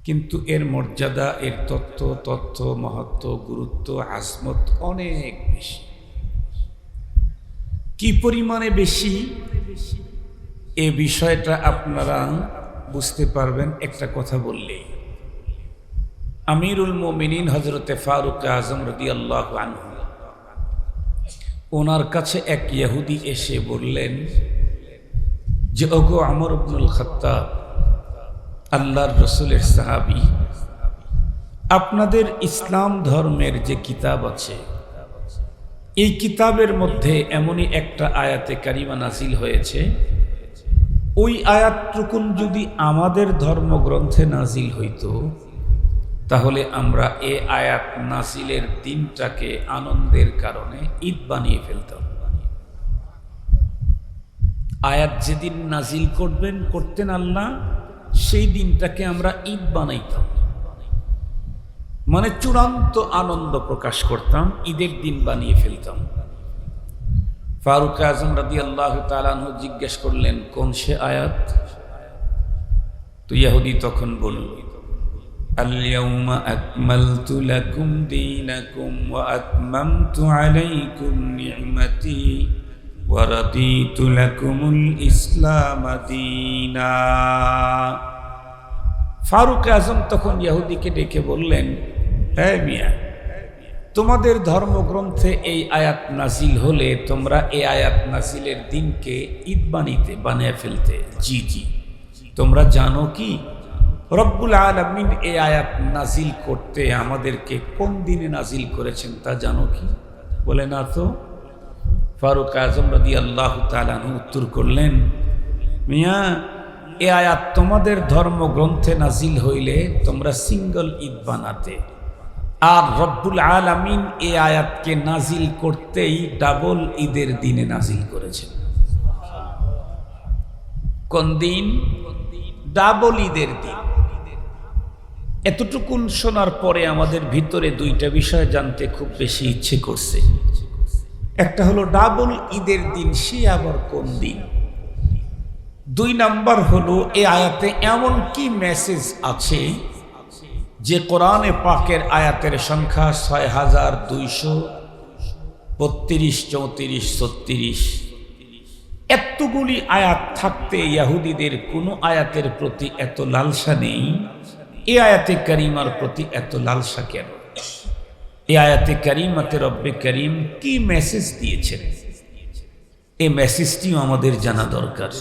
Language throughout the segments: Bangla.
কিন্তু এর মর্যাদা, এর তথ্য মহত্ব, গুরুত্ব, আজমত অনেক বেশি। কি পরিমাণে বেশি এ বিষয়টা আপনারা বুঝতে পারবেন একটা কথা বললেই। আমিরুল মুমিনিন হযরতে ফারুক আযম রাদিয়াল্লাহু আনহু, ওনার কাছে এক ইহুদি এসে বললেন যে, ওগো ওমর ইবনুল খাত্তাব, আল্লাহর রাসূলের সাহাবী, আপনাদের ইসলাম ধর্মের যে কিতাব আছে, এই কিতাবের মধ্যে এমনই একটা আয়াতে কারিমা নাজিল হয়েছে, ওই আয়াতটুকুন যদি আমাদের ধর্মগ্রন্থে নাজিল হইতো, তাহলে আমরা এ আয়াত নাজিলের দিনটাকে আনন্দের কারণে ঈদ বানিয়ে ফেলতাম। আয়াত যেদিন নাজিল করতেন আল্লাহ, সেই দিনটাকে আমরা ঈদ বানাইতাম, মানে চূড়ান্ত আনন্দ প্রকাশ করতাম, ঈদের দিন বানিয়ে ফেলতাম। ফারুক আযম রাদিয়াল্লাহু তাআলা আনহু জিজ্ঞেস করলেন, কোন সে আয়াত? তো ইহুদি তখন বলল, আল-ইয়াউমা আকমালতু লাকুম দীনাকুম ওয়া আতমামতু আলাইকুম নি'মাতি ওয়া রাদিতু লাকুমুল ইসলাম দীনা। ফারুক আযম তখন ইহুদিকে ডেকে বললেন, হে মিয়া, তোমাদের ধর্মগ্রন্থে এই আয়াত নাজিল হলে তোমরা এই আয়াত নাজিলের দিনকে ঈদ বানিয়ে ফেলতে। জি জি, তোমরা জানো কি রব্বুল আলামিন এই আয়াত নাজিল করতে আমাদেরকে কোন দিনে নাজিল করেছেন তা জানো কি? বলে না তো। ফারুক আযম রাদিয়াল্লাহু তাআলা আনহু উত্তর করলেন, মিয়া, এই আয়াত তোমাদের ধর্মগ্রন্থে নাজিল হইলে তোমরা সিঙ্গল ঈদ বানাতে, আর রব্বুল আলামিন এই আয়াতকে নাজিল করতেই ডাবল ঈদের দিনে নাজিল করেছেন। কোন দিন? ডাবল ঈদের দিন। এতটুকুন শোনার পরে আমাদের ভিতরে দুইটা বিষয় জানতে খুব বেশি ইচ্ছে করছে। একটা হলো ডাবল ঈদের দিন, সে আবার কোন দিন? দুই নাম্বার হলো এই আয়াতে এমন কি মেসেজ আছে যে কোরআনে পাকের আয়াতের সংখ্যা ৬,২৩২, ৩৪, ৩৬। এতগুলি আয়াত থাকতে ইহুদিদের কোনো আয়াতের প্রতি এত লালসা নেই, এই আয়াতে কারিমার প্রতি এত লালসা কেন? এই আয়াতে কারিমাতে রব্বে করিম কি মেসেজ দিয়েছেন, এই মেসেজটিও আমাদের জানা দরকার।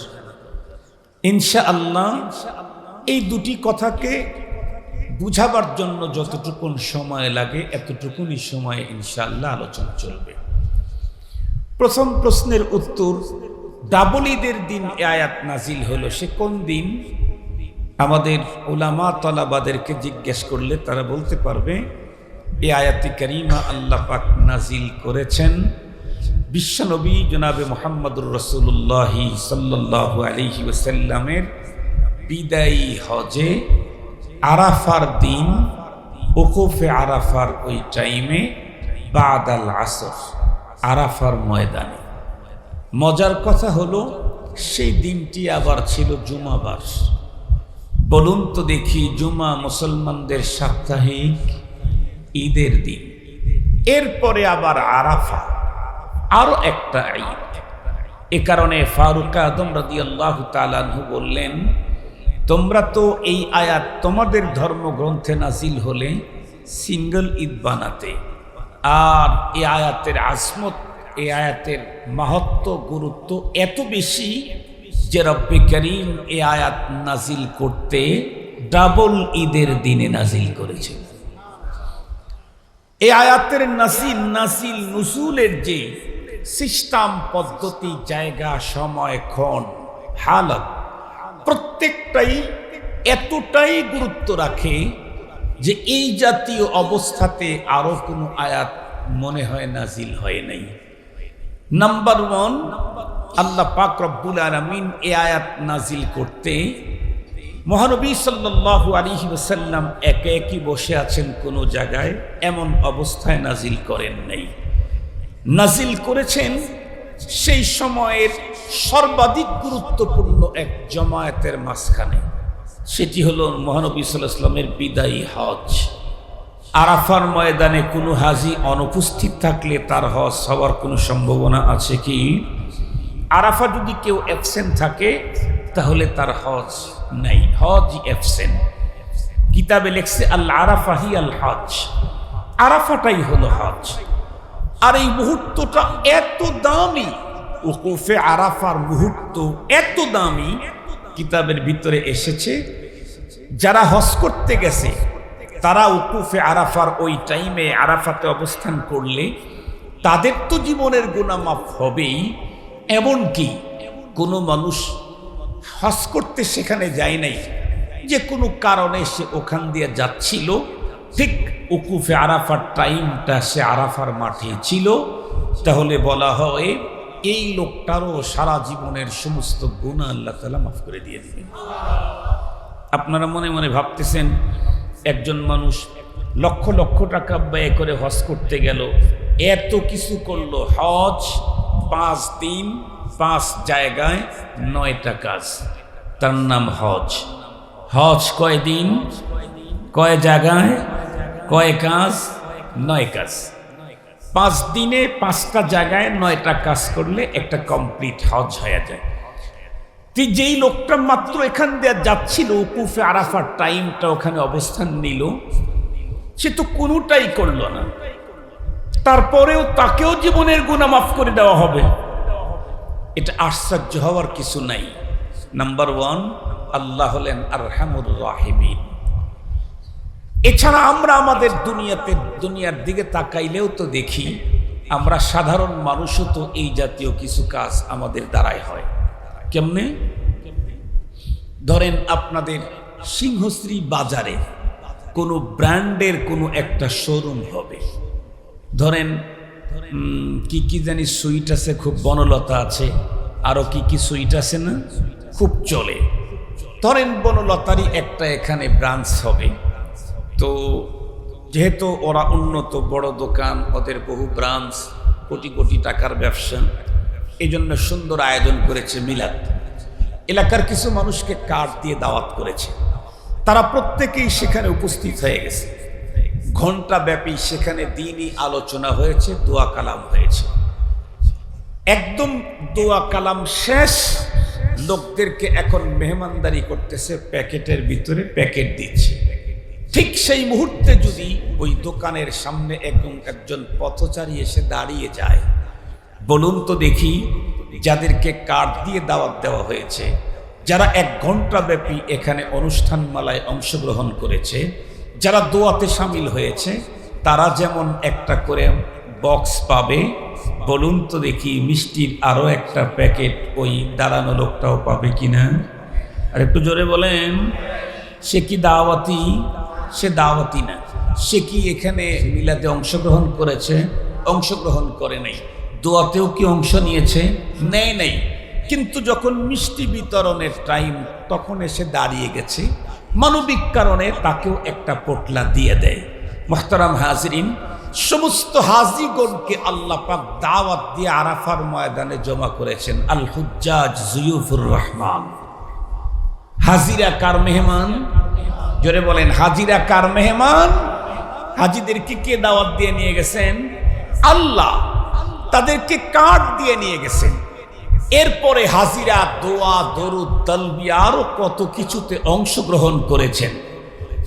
ইনশাআল্লাহ এই দুটি কথাকে বুঝাবার জন্য যতটুকুন সময় লাগে এতটুকুনি সময়ে ইনশাআল্লাহ আলোচনা চলবে। প্রথম প্রশ্নের উত্তর, ডাবল ঈদের দিন এ আয়াত নাজিল হলো, সে কোন দিন? আমাদের উলামা তলাবাদেরকে জিজ্ঞেস করলে তারা বলতে পারবে, এই আয়াতে কারিমা আল্লাহ পাক নাজিল করেছেন বিশ্বনবী জনাবে মুহাম্মদুর রাসূলুল্লাহ সাল্লাল্লাহু আলাইহি ওয়াসাল্লামের বিদায়ী হজে আরাফার দিন, উকুফে আরাফার ওই টাইমে, বাদাল আসর, আরাফার ময়দানে। মজার কথা হলো সেই দিনটি আবার ছিল জুমাবার। বলুন তো দেখি, জুমা মুসলমানদের সাপ্তাহিক ঈদের দিন, এরপরে আবার আরাফা, আরো একটা ঈদ। এ কারণে ফারুক আযম রাদিয়াল্লাহু তাআলা আনহু বললেন, তোমরা তো এই আয়াত তোমাদের ধর্মগ্রন্থে নাজিল হলে সিঙ্গল ঈদ বানাতে, আর এই আয়াতের আজমত, এই আয়াতের মাহাত্ম্য, গুরুত্ব এত বেশি যে রব্বে করিম এই আয়াত নাজিল করতে ডাবল ঈদের দিনে নাজিল করেছেন। এই আয়াতের নাজিল নুজুলের যে সিস্টেম, পদ্ধতি, জায়গা, সময়, ক্ষণ, হালত, প্রত্যেকটাই এতটাই গুরুত্ব রাখে যে এই জাতীয় অবস্থাতে আরো কোনো আয়াত মনে হয় নাজিল হয় নাই। নাম্বার ওয়ান, আল্লাহ পাক রব্বুল আলামিন এই আয়াত নাজিল করতে মহানবী সাল্লাল্লাহু আলাইহি ওয়াসাল্লাম একে একই বসে আছেন কোনো জায়গায়, এমন অবস্থায় নাজিল করেন নাই। নাজিল করেছেন সেই সময়ের সর্বাধিক গুরুত্বপূর্ণ এক জমায়েতের মাঝখানে, সেটি হলো মহানবী সাল্লাল্লাহু আলাইহি ওয়াসাল্লামের বিদায়ী হজ। আরাফার ময়দানে কোনো হাজি অনুপস্থিত থাকলে তার হজ হওয়ার কোনো সম্ভাবনা আছে কি? আরাফা যদি কেউ অ্যাবসেন্ট থাকে তাহলে তার হজ নাই, হজ অ্যাবসেন্ট। কিতাবে লেখছে আল আরাফা হি আল হজ, আরাফাটাই হলো হজ। আর এই মুহূর্তটা এত দামি, উকুফে আরাফার মুহূর্ত এত দামি, কিতাবের ভিতরে এসেছে যারা হজ করতে গেছে তারা উকুফে আরাফার ওই টাইমে আরাফাতে অবস্থান করলে তাদের তো জীবনের গুনাহ মাফ হবেই, এমনকি কোনো মানুষ হজ করতে সেখানে যায় নাই, যে কোনো কারণে সে ওখান দিয়ে যাচ্ছিল, ঠিক উকুফে আরাফার টাইমটা সে আরাফার মাঠে ছিল, তাহলে বলা হয় এই লোকটারও সারা জীবনের সমস্ত গুনাহ আল্লাহ তাআলা মাফ করে দিয়ে দিবেন। আপনারা মনে মনে ভাবতেছেন একজন মানুষ লক্ষ লক্ষ টাকা ব্যয় করে হজ করতে গেল, এত কিছু করলো, হজ 5 দিন 5 জায়গায় 9টা কাজ, তার নাম হজ। হজ কয় দিন, কয় জায়গায়, কয় কাজ, 9 কাজ। 5 দিনে 5টা জায়গায় 9টা কাজ করলে একটা কমপ্লিট হজ হয়ে যায়। যেই লোকটা মাত্র এখান দিয়ে যাচ্ছিল, উকুফে আরাফার টাইমটা ওখানে অবস্থান নিল, সে তো কোনোটাই করলো না, তারপরেও তাকেও জীবনের গুনাহ মাফ করে দেওয়া হবে। এটা আশ্চর্য হওয়ার কিছু নাই। নাম্বার 1, আল্লাহ হলেন আরহামুর রাহিমিন। এছাড়া আমরা আমাদের দুনিয়ার দিকে তাকাইলেও তো দেখি, আমরা সাধারণ মানুষও তো এই জাতীয় কিছু কাজ আমাদের দ্বারাই হয়। কেমনে? ধরেন আপনাদের সিংহশ্রী বাজারে কোনো ব্র্যান্ডের কোনো একটা শোরুম হবে, ধরেন কি জানি সুইট আছে, খুব বনলতা আছে, আরো কি সুইট আছে না, খুব চলে। ধরেন বনলতারই একটা এখানে ব্রাঞ্চ হবে, তো যেহেতু ওরা উন্নত বড় দোকান, ওদের বহু ব্রাঞ্চ, কোটি কোটি টাকার ব্যবসা, এই জন্য সুন্দর আয়োজন করেছে মিলাদ। এলাকার কিছু মানুষকে কার্ড দিয়ে দাওয়াত করেছে, তারা প্রত্যেকেই সেখানে উপস্থিত হয়ে গেছে। ঘণ্টা ব্যাপী সেখানে দ্বীনি আলোচনা হয়েছে, দোয়া কালাম হয়েছে। একদম দোয়া কালাম শেষ, লোকদেরকে এখন মেহমানদারি করতেছে, প্যাকেটের ভিতরে প্যাকেট দিচ্ছে। ঠিক সেই মুহূর্তে যদি ওই দোকানের সামনে একজন পথচারী এসে দাঁড়িয়ে যায়, বলুন তো দেখি, যাদেরকে কার্ড দিয়ে দাওয়াত দেওয়া হয়েছে, যারা 1 ঘন্টা ব্যাপী এখানে অনুষ্ঠান মালায় অংশগ্রহণ করেছে, যারা দোয়াতে সামিল হয়েছে, তারা যেমন একটা করে বক্স পাবে, বলুন তো দেখি মিষ্টির আরো একটা প্যাকেট ওই দাঁড়ানো লোকটাও পাবে কিনা? আর একটু জোরে বলেন। সে কি দাওয়াতি? সে দাওয়াতি না। সে কি এখানে মিলাদে অংশগ্রহণ করেছে? অংশগ্রহণ করে নাই। দোয়াতেও কি অংশ নিয়েছে? নেই নাই। কিন্তু যখন মিষ্টি বিতরণের টাইম, তখন এসে দাঁড়িয়ে গেছে, মানবিক কারণে তাকেও একটা পোটলা দিয়ে দেয়। মুহতারাম হাজিরিন, সমস্ত হাজিগণকে আল্লাহ পাক দাওয়াত দিয়ে আরাফার ময়দানে জমা করেছেন। আল হুজ্জাজ জুয়ুফুর রহমান। হাজিরা কার মেহমান? জোরে বলেন, হাজিরা কার মেহমান? হাজিদেরকে কে দাওয়াত দিয়ে নিয়ে গেছেন? আল্লাহ। তাদেরকে কার্ড দিয়ে নিয়ে গেছেন। এরপরে হাজিরা দোয়া, দরুদ, তালবিয়া আরো কত কিছুতে অংশগ্রহণ করেছেন।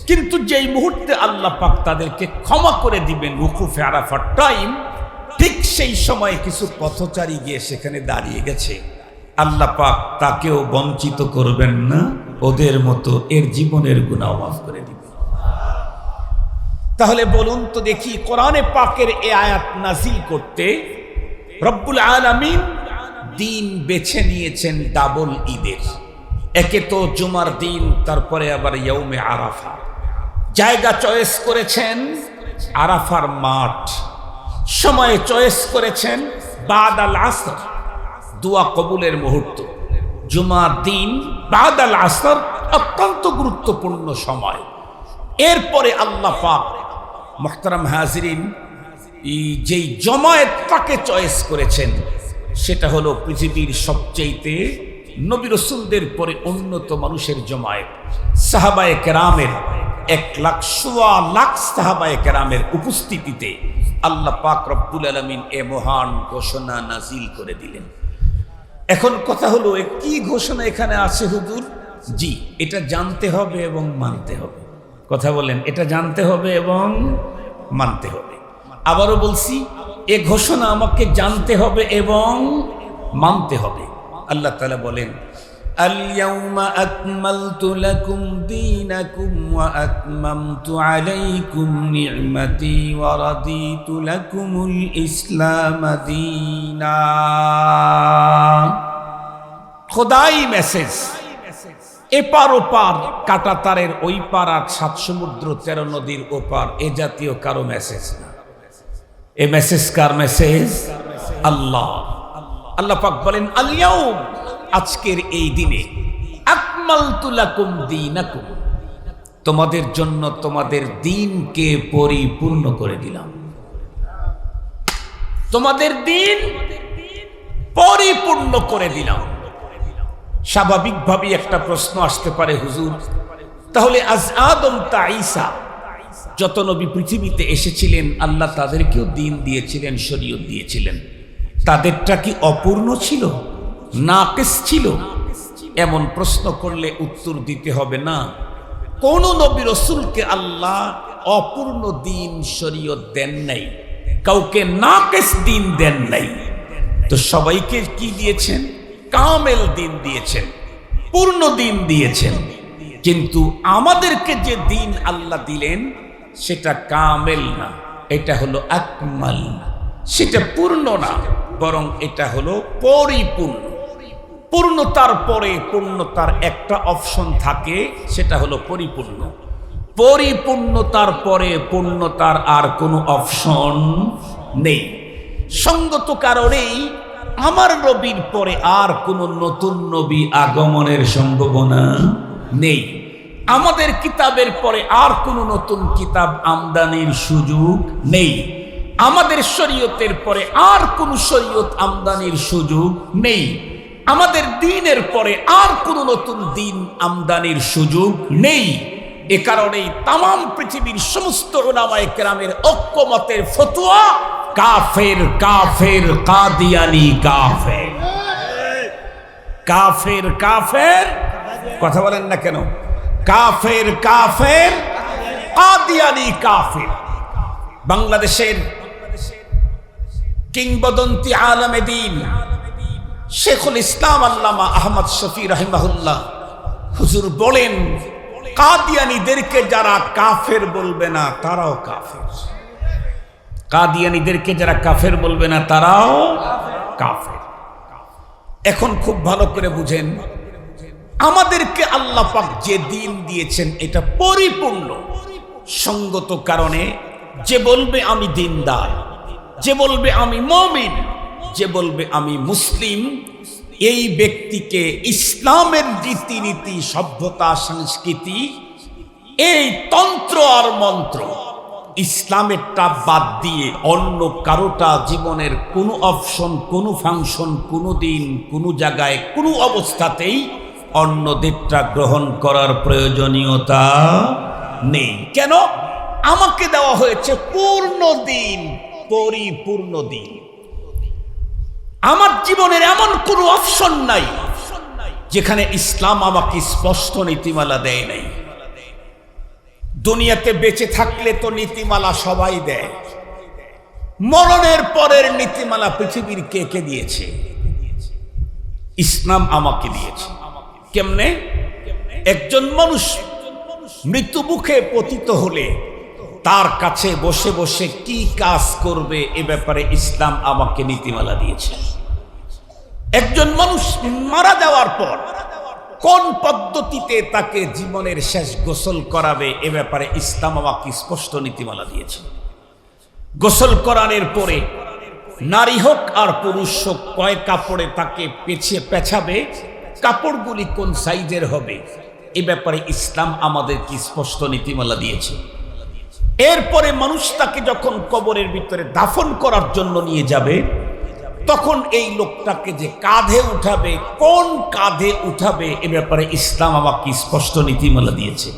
কিন্তু যেই মুহূর্তে আল্লাহ পাক তাদেরকে ক্ষমা করে দিবেন উকুফে আরাফার টাইম, ঠিক সেই সময় কিছু পথচারী গিয়ে সেখানে দাঁড়িয়ে গেছে, আল্লাহ পাক তাকেও বঞ্চিত করবেন না, ওদের মতো এর জীবনের গুনাহ মাফ করে দিবেন। তাহলে বলুন তো দেখি, কোরআনে পাকের এই আয়াত নাজিল করতে রব্বুল আলামিন দিন বেছে নিয়েছেন ডাবল ঈদের। একে তো জুমার দিন, তারপরে আবার ইয়াউমে আরাফা। জায়গা চয়েস করেছেন আরাফার মাঠ, সময় চয়েস করেছেন বাদাল আসর, দোয়া কবুলের মুহূর্ত। জুমার দিন বাদাল আসর অত্যন্ত গুরুত্বপূর্ণ সময়। এরপরে আল্লাহ পাক মুহতারাম হাজিরিন যেই জমায়েতটাকে চয়েস করেছেন, সেটা হলো পৃথিবীর সবচেয়ে নবী রাসূলদের পরে উন্নত মানুষের জমায়েত সাহাবায়ে কেরামের 1,00,000 সাহাবায়ে কেরামের উপস্থিতিতে আল্লাহ পাক রব্বুল আলামিন এ মহান ঘোষণা নাজিল করে দিলেন। এখন কথা হলো কি ঘোষণা এখানে আছে হুজুর? জি, এটা জানতে হবে এবং মানতে হবে। কথা বলেন, এটা জানতে হবে এবং মানতে হবে। আবারও বলছি, এ ঘোষণা আমাকে জানতে হবে এবং মানতে হবে। আল্লাহ তাআলা বলেন, আল-ইয়াউমা আকমালতু লাকুম দীনাকুম ওয়া আতমামতু আলাইকুম নি'মাতি ওয়া রাদিতু লাকুমুল ইসলাম দীনা। খোদাই মেসেজ, এপার ওপার কাটা তারের ওই পার আর 7 সমুদ্র 13 নদীর ওপার এ জাতীয় কারো মেসেজ না। এ মেসেজ কার মেসেজ? আল্লাহ। আল্লাহ পাক বলেন, আল-ইয়াউম, আজকের এই দিনে, আকমালতু লাকুম দীনাকুম, তোমাদের জন্য তোমাদের দ্বীনকে পরিপূর্ণ করে দিলাম। তোমাদের দ্বীন পরিপূর্ণ করে দিলাম। স্বাভাবিকভাবে একটা প্রশ্ন আসতে পারে, হুজুর তাহলে আজ আদম তা ঈসা যত নবী পৃথিবীতে এসেছিলেন আল্লাহ তাদেরকেও দ্বীন দিয়েছিলেন, শরীয়ত দিয়েছিলেন, তাদেরটা কি অপূর্ণ ছিল, নাকিস ছিল? এমন প্রশ্ন করলে উত্তর দিতে হবে না। কোন নবী রাসূলকে আল্লাহ অপূর্ণ দ্বীন শরীয়ত দেন নাই, কাউকে নাকিস দ্বীন দেন নাই। তো সবাইকে কি দিয়েছেন? কামেল দ্বীন দিয়েছেন, পূর্ণ দ্বীন দিয়েছেন। কিন্তু আমাদেরকে যে দ্বীন আল্লাহ দিলেন সেটা কামেল না, এটা হলো আকমাল। সেটা পূর্ণ না, বরং এটা হলো পরিপূর্ণ। পূর্ণতার পরে পূর্ণতার একটা অপশন থাকে, সেটা হলো পরিপূর্ণ। পরিপূর্ণতার পরে পূর্ণতার আর কোনো অপশন নেই। সঙ্গত কারণেই আমার নবীর পরে আর কোনো নতুন নবী আগমনের সম্ভাবনা নেই। আমাদের কিতাবের পরে আর কোনো নতুন কিতাব আমদানির সুযোগ নেই। আমাদের শরীয়তের পরে আর কোনো শরীয়ত আমদানির সুযোগ নেই। আমাদের দ্বীনের পরে আর কোনো নতুন দ্বীন আমদানির সুযোগ নেই। এ কারণেই তামাম পৃথিবীর সমস্ত উলামায়ে কেরামের ঐক্যমতের ফতোয়া, কাফের কাফের কাদিয়ানি কাফের, কাফের কাফের। কথা বলেন না কেন? কাফের কাফের কাদিয়ানি কাফের। বাংলাদেশের কিংবদন্তি আলেমে দ্বীন শেখুল ইসলাম আল্লামা আহমদ শফি রাহিমাহুল্লাহ হুজুর বলেন, কাদিয়ানীদেরকে যারা কাফের বলবে না তারাও কাফের। কাদিয়ানীদেরকে যারা কাফের বলবে না তারাও কাফের। এখন খুব ভালো করে বুঝেন, আমাদেরকে আল্লাহ পাক যে দ্বীন দিয়েছেন এটা পরিপূর্ণ। সঙ্গত কারণে যে বলবে আমি দ্বীনদার, যে বলবে আমি মুমিন, যে বলবে আমি মুসলিম, এই ব্যক্তিকে ইসলামের রীতিনীতি, সভ্যতা, সংস্কৃতি, এই তন্ত্র আর মন্ত্র, ইসলামেরটা বাদ দিয়ে অন্য কারোটা জীবনের কোনো অপশন, কোনো ফাংশন, কোনো দিন, কোনো জায়গায়, কোনো অবস্থাতেই অন্যদেরটা গ্রহণ করার প্রয়োজনীয়তা নেই। কেন? আমাকে দেওয়া হয়েছে পূর্ণ দিন, পরিপূর্ণ দিন। আমার জীবনের এমন কোনো অপশন নাই যেখানে ইসলাম আমাকে স্পষ্ট নীতিমালা দেয় নাই। দুনিয়াতে বেঁচে থাকলে তো নীতিমালা সবাই দেয়, মরণের পরের নীতিমালা পৃথিবীর কে কে দিয়েছে? ইসলাম আমাকে দিয়েছে। কেমনে? একজন মানুষ মৃত্যু মুখে পতিত হলে তার কাছে বসে বসে কি কাজ করবে এ ব্যাপারে ইসলাম আমাকে নীতিমালা দিয়েছে। একজন মানুষ মারা যাওয়ার পর কোন পদ্ধতিতে তাকে জীবনের শেষ গোসল করাবে এ ব্যাপারে ইসলাম আমাকে স্পষ্ট নীতিমালা দিয়েছে। গোসল করানোর পরে নারী হোক আর পুরুষ হোক কয় কাপড়ে তাকে পেছাবে, কাপড়গুলি কোন সাইজের হবে এ ব্যাপারে ইসলাম আমাদেরকে স্পষ্ট নীতিমালা দিয়েছে। এরপরে মানুষ তাকে যখন কবরের ভিতরে দাফন করার জন্য নিয়ে যাবে, তখন এই লোকটাকে যে কাঁধে উঠাবে, কোন কাঁধে উঠাবে এ ব্যাপারে ইসলাম আমাকে স্পষ্ট নীতিমালা দিয়েছে।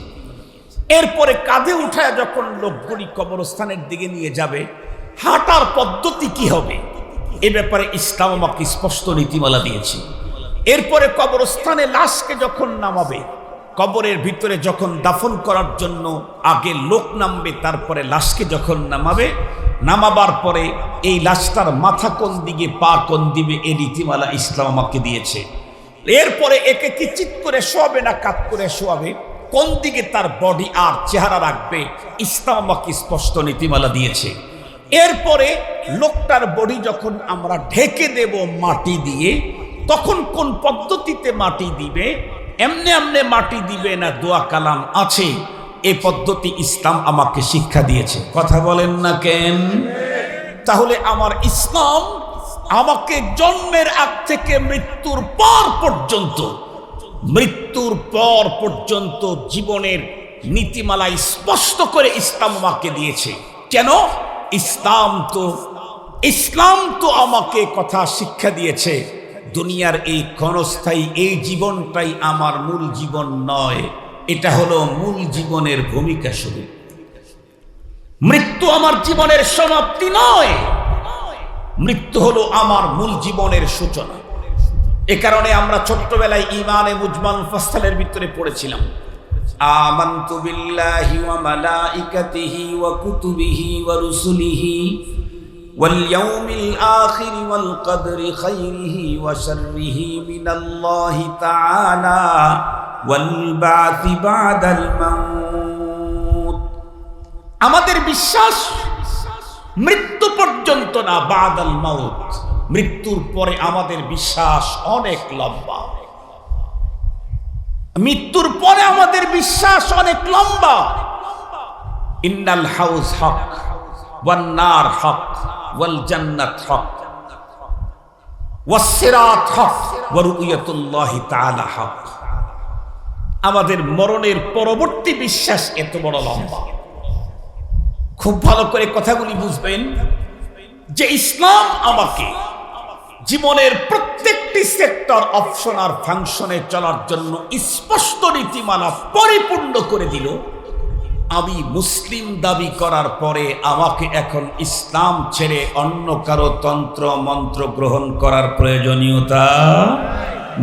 এরপরে কাঁধে উঠায় যখন লোকগুলি কবরস্থানের দিকে নিয়ে যাবে, হাঁটার পদ্ধতি কি হবে এ ব্যাপারে ইসলাম আমাকে স্পষ্ট নীতিমালা দিয়েছে। এরপরে কবরস্থানে লাশকে যখন নামাবে, কবরের ভিতরে যখন দাফন করার জন্য আগে লোক নামবে, তারপরে লাশকে যখন নামাবে, নামাবার পরে এই লাশটার মাথা কোন দিকে, পা কোন দিবে, এই নীতিমালা ইসলাম আমাকে দিয়েছে। এরপরে একে কি চিৎ করে শোয়াবে না কাত করে শোয়াবে, কোন দিকে তার বডি আর চেহারা রাখবে, ইসলাম আমাকে স্পষ্ট নীতিমালা দিয়েছে। এরপরে লোকটার বডি যখন আমরা ঢেকে দেব মাটি দিয়ে, তখন কোন পদ্ধতিতে মাটি দিবে, এমনি এমনি মাটি দিবে না দোয়া কালাম আছে, এই পদ্ধতি ইসলাম আমাকে শিক্ষা দিয়েছে। কথা বলেন না কেন? তাহলে আমার ইসলাম আমাকে জন্মের আগ থেকে মৃত্যুর পর পর্যন্ত জীবনের নীতিমালা স্পষ্ট করে ইসলাম আমাকে দিয়েছে। কেন? ইসলাম তো আমাকে কথা শিক্ষা দিয়েছে, দুনিয়ার এই ক্ষণস্থায়ী এই জীবনটাই আমার মূল জীবন নয়, এটা হলো মূল জীবনের ভূমিকা শুরু। মৃত্যু আমার জীবনের সমাপ্তি নয়, মৃত্যু হলো আমার মূল জীবনের সূচনা। এ কারণে আমরা ছোট্টবেলায় ঈমানে মুজমাল মুফাসসালের ভিতরে পড়েছিলাম, আমানতু বিল্লাহি ওয়া মালাইকাতিহি ওয়া কুতুবিহি ওয়া রুসুলিহি ওয়াল ইয়াউমিল আখির ওয়াল কদরি খাইরিহি ওয়া শাররিহি মিনাল্লাহি তাআলা ওয়াল বা'থি বা'দাল মাউত। আমাদের বিশ্বাস মৃত্যু পর্যন্ত না, বা'দাল মাউত, মৃত্যুর পরে আমাদের বিশ্বাস অনেক লম্বা। মৃত্যুর পরে আমাদের বিশ্বাস অনেক লম্বা। ইন্নাল হাউজ হক ওয়ান নার হক ওয়াল জান্নাত হক ওয়াস সিরাত হক ওয়া রুয়াতুল্লাহি তাআলা হক। আমাদের মরণের পরবর্তী বিশ্বাস এত বড় লম্বা। খুব ভালো করে কথাগুলি বুঝবেন যে ইসলাম আমাকে জীবনের প্রত্যেকটি সেক্টর, অপশন আর ফাংশনে চলার জন্য স্পষ্ট নীতিমালা পরিপূর্ণ করে দিল। আমি মুসলিম দাবি করার পরে আমাকে এখন ইসলাম ছেড়ে অন্য কারো তন্ত্র মন্ত্র গ্রহণ করার প্রয়োজনীয়তা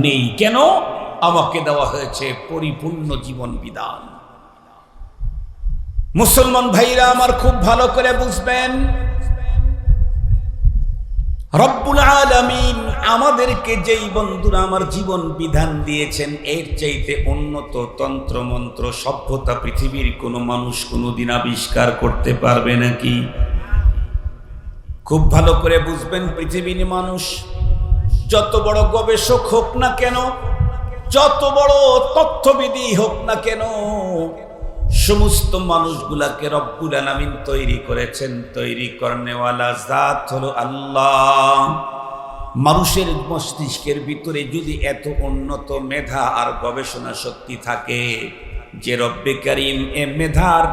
নেই। কেন? আমাকে দেওয়া হয়েছে পরিপূর্ণ জীবন বিধান। মুসলমান ভাইরা আমার খুব ভালো করে বুঝবেন, রব্বুল আলামিন আমাদেরকে যেই বন্ধুরা আমার জীবন বিধান দিয়েছেন, এর চাইতে উন্নত তন্ত্র মন্ত্র সভ্যতা পৃথিবীর কোনো মানুষ কোনোদিন আবিষ্কার করতে পারবে নাকি? খুব ভালো করে বুঝবেন, পৃথিবীর মানুষ যত বড় গবেষক হোক না কেন, যত বড় তথ্যবিদী হোক না কেন, সমস্ত মানুষগুলাকে রব্বুল আলামিন তৈরি করেছেন। তৈরি করনেওয়ালা জাত হলো আল্লাহ। মানুষের মস্তিষ্কের ভিতরে যদি এত উন্নত মেধা আর গবেষণা শক্তি থাকে, যে রব্বে কারিম এ মেধার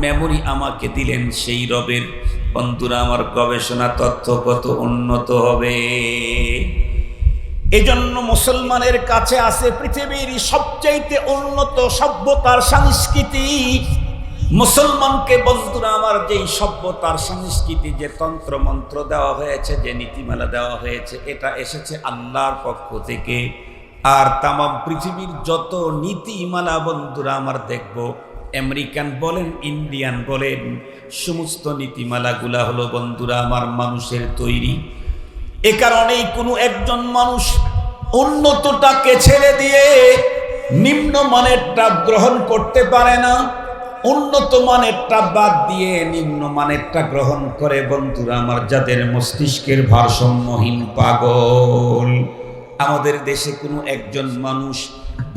মেমোরি আমাকে দিলেন, সেই রবের বন্ধুরা আমার গবেষণা তথ্য কত উন্নত হবে। এজন্য মুসলমানের কাছে আছে পৃথিবীর সবচাইতে উন্নত সভ্যতার সংস্কৃতি। মুসলমানকে বন্ধুরা আমার যেই সভ্যতার সংস্কৃতি, যে তন্ত্র মন্ত্র দেওয়া হয়েছে, যে নীতিমালা দেওয়া হয়েছে, এটা এসেছে আল্লাহর পক্ষ থেকে। আর তামাম পৃথিবীর যত নীতিমালা বন্ধুরা আমার দেখব, আমেরিকান বলেন, ইন্ডিয়ান বলেন, সমস্ত নীতিমালাগুলা হলো বন্ধুরা আমার মানুষের তৈরি। এ কারণেই কোনো একজন মানুষ উন্নতটাকে ছেড়ে দিয়ে নিম্নমানেরটা গ্রহণ করতে পারে না, উন্নত মানেরটা বাদ দিয়ে নিম্নমানেরটা গ্রহণ করে বন্ধুরা আমার, যাদের মস্তিষ্কের ভারসাম্যহীন পাগল। আমাদের দেশে কোনো একজন মানুষ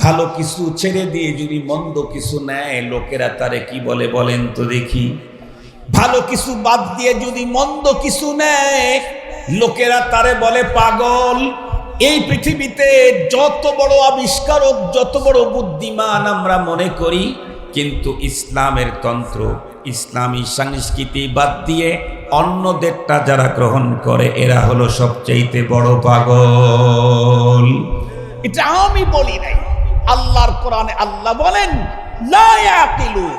ভালো কিছু ছেড়ে দিয়ে যদি মন্দ কিছু নেয়, লোকেরা তারে কি বলে বলেন তো দেখি? ভালো কিছু বাদ দিয়ে যদি মন্দ কিছু নেয়, লোকেরা তারে বলে পাগল। এই পৃথিবীতে যত বড় আবিষ্কারক, যত বড় বুদ্ধিমান আমরা মনে করি, কিন্তু ইসলামের তন্ত্র, ইসলামী সংস্কৃতি বাদ দিয়ে অন্যদেরটা যারা গ্রহণ করে এরা হলো সবচেয়ে বড় পাগল। এটা আমি বলি নাই, আল্লাহর কোরআনে আল্লাহ বলেন লা ইয়াকিলুন,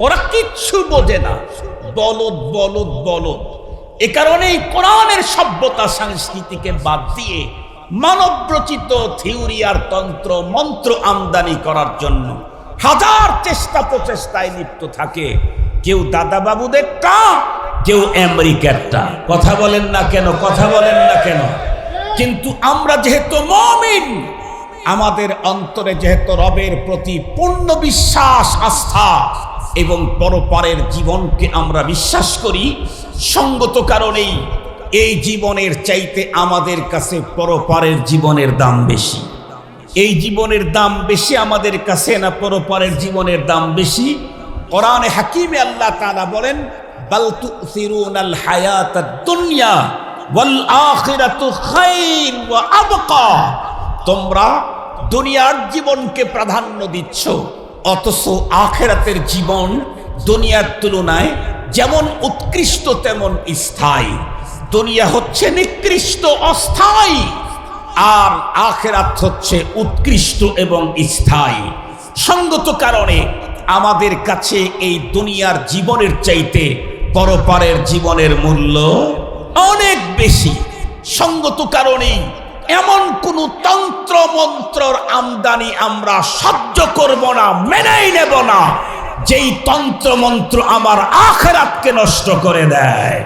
ওরা কিচ্ছু বোঝে না, বলদ বলদ বলদ। এ কারণেই কোরআনের সভ্যতা সংস্কৃতিকে বাদ দিয়ে মানবরচিত থিওরি আর তন্ত্র মন্ত্র আমদানি করার জন্য হাজার চেষ্টা প্রচেষ্টায় লিপ্ত থাকে। কেউ দাদা বাবুদেরটা, কেউ আমেরিকারটা। কথা বলেন না কেন, কথা বলেন না কেন? কিন্তু আমরা যেহেতু মুমিন, আমাদের অন্তরে যেহেতু রবের প্রতি পূর্ণ বিশ্বাস, আস্থা এবং পরপারের জীবনকে আমরা বিশ্বাস করি, সঙ্গত কারণেই এই জীবনের চাইতে আমাদের কাছে পরপারের জীবনের দাম বেশি। এই জীবনের দাম বেশি আমাদের কাছে না পরপারের জীবনের দাম বেশি? কোরআনে হাকিমে আল্লাহ তাআলা বলেন বাল তুসিরুনাল হায়াতাদ দুনিয়া ওয়াল আখিরাতু খায়র ওয়া আবকা। তোমরা দুনিয়ার জীবনকে প্রাধান্য দিচ্ছ, অথচ আখিরাতের জীবন দুনিয়ার তুলনায় যেমন উৎকৃষ্ট তেমন স্থায়ী। দুনিয়া হচ্ছে নিকৃষ্ট, অস্থায়ী, আর আখিরাত হচ্ছে উৎকৃষ্ট এবং স্থায়ী। সঙ্গত কারণে আমাদের কাছে এই দুনিয়ার জীবনের চাইতে পরপারের জীবনের মূল্য অনেক বেশি। সঙ্গত কারণেই এমন কোন তন্ত্র মন্ত্রর আমদানি আমরা সহ্য করব না, মেনেই নেব না, যেই তন্ত্র মন্ত্র আমার আখিরাতকে নষ্ট করে দেয়।